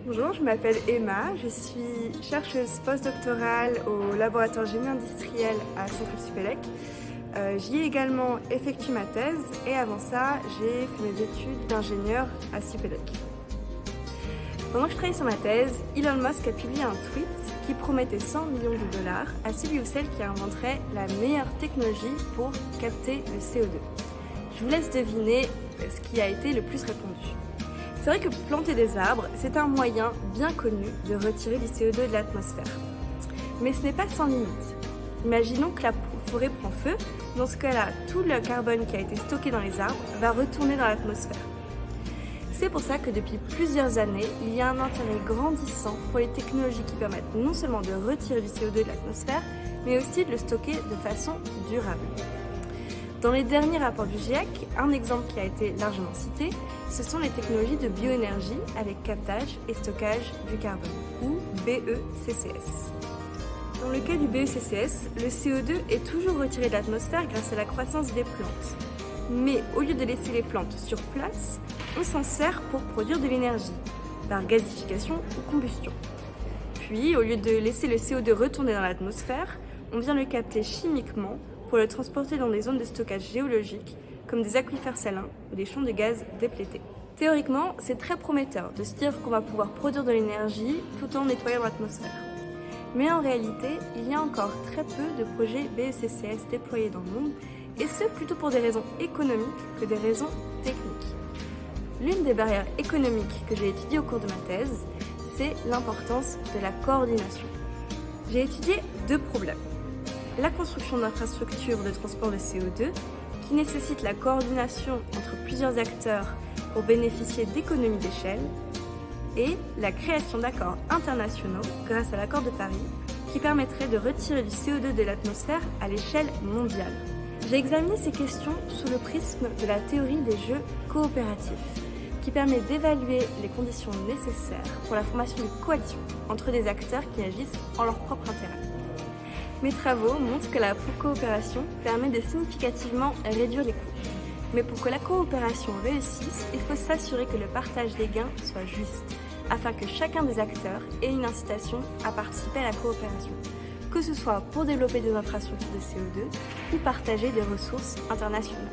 Bonjour, je m'appelle Emma, je suis chercheuse postdoctorale au laboratoire génie industriel à Centrale Supélec. J'y ai également effectué ma thèse et avant ça, j'ai fait mes études d'ingénieur à Supélec. Pendant que je travaillais sur ma thèse, Elon Musk a publié un tweet qui promettait 100 millions de dollars à celui ou celle qui inventerait la meilleure technologie pour capter le CO2. Je vous laisse deviner ce qui a été le plus répandu. C'est vrai que planter des arbres, c'est un moyen bien connu de retirer du CO2 de l'atmosphère. Mais ce n'est pas sans limite. Imaginons que la forêt prend feu, dans ce cas-là, tout le carbone qui a été stocké dans les arbres va retourner dans l'atmosphère. C'est pour ça que depuis plusieurs années, il y a un intérêt grandissant pour les technologies qui permettent non seulement de retirer du CO2 de l'atmosphère, mais aussi de le stocker de façon durable. Dans les derniers rapports du GIEC, un exemple qui a été largement cité, ce sont les technologies de bioénergie avec captage et stockage du carbone, ou BECCS. Dans le cas du BECCS, le CO2 est toujours retiré de l'atmosphère grâce à la croissance des plantes. Mais au lieu de laisser les plantes sur place, on s'en sert pour produire de l'énergie, par gasification ou combustion. Puis, au lieu de laisser le CO2 retourner dans l'atmosphère, on vient le capter chimiquement pour le transporter dans des zones de stockage géologiques comme des aquifères salins ou des champs de gaz déplétés. Théoriquement, c'est très prometteur de se dire qu'on va pouvoir produire de l'énergie tout en nettoyant l'atmosphère. Mais en réalité, il y a encore très peu de projets BECCS déployés dans le monde, et ce plutôt pour des raisons économiques que des raisons techniques. L'une des barrières économiques que j'ai étudiées au cours de ma thèse, c'est l'importance de la coordination. J'ai étudié deux problèmes. La construction d'infrastructures de transport de CO2 qui nécessite la coordination entre plusieurs acteurs pour bénéficier d'économies d'échelle et la création d'accords internationaux grâce à l'accord de Paris qui permettrait de retirer du CO2 de l'atmosphère à l'échelle mondiale. J'ai examiné ces questions sous le prisme de la théorie des jeux coopératifs qui permet d'évaluer les conditions nécessaires pour la formation de coalitions entre des acteurs qui agissent en leur propre intérêt. Mes travaux montrent que la coopération permet de significativement réduire les coûts. Mais pour que la coopération réussisse, il faut s'assurer que le partage des gains soit juste, afin que chacun des acteurs ait une incitation à participer à la coopération, que ce soit pour développer des infrastructures de CO2 ou partager des ressources internationales.